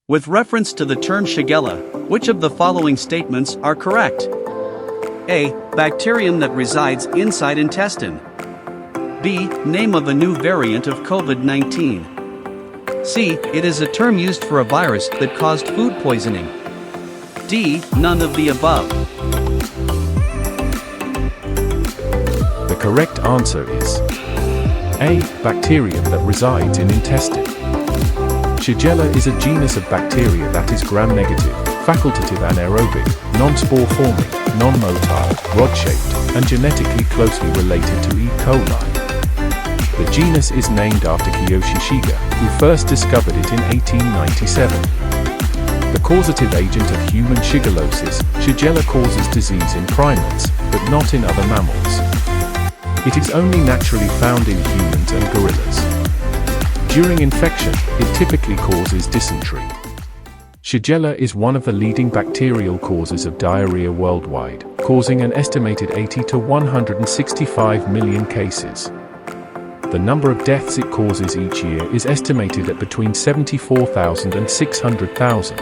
With reference to the term Shigella, which of the following statements are correct? A. Bacterium that resides inside intestine. B. Name of a new variant of COVID-19. C. It is a term used for a virus that caused food poisoning. D. None of the above. The correct answer is A. Bacterium that resides in intestine. Shigella is a genus of bacteria that is gram-negative, facultative anaerobic, non-spore-forming, non-motile, rod-shaped, and genetically closely related to E. coli. The genus is named after Kiyoshi Shiga, who first discovered it in 1897. The causative agent of human shigellosis, Shigella causes disease in primates, but not in other mammals. It is only naturally found in humans and gorillas. During infection, it typically causes dysentery. Shigella is one of the leading bacterial causes of diarrhea worldwide, causing an estimated 80 to 165 million cases. The number of deaths it causes each year is estimated at between 74,000 and 600,000.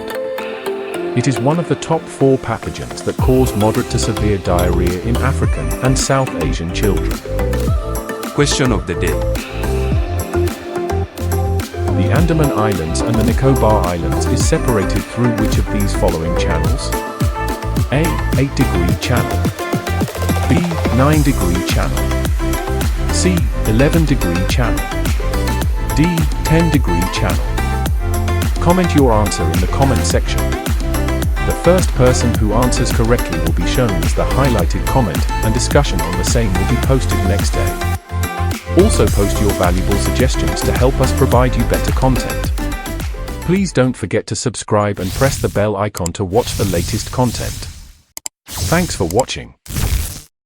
It is one of the top 4 pathogens that cause moderate to severe diarrhea in African and South Asian children. Question of the day. The Andaman Islands and the Nicobar Islands is separated through which of these following channels? A. 8-degree channel. B. 9-degree channel. C. 11-degree channel. D. 10-degree channel. Comment your answer in the comment section. The first person who answers correctly will be shown as the highlighted comment, and discussion on the same will be posted next day. Also post your valuable suggestions to help us provide you better content. Please don't forget to subscribe and press the bell icon to watch the latest content. Thanks for watching.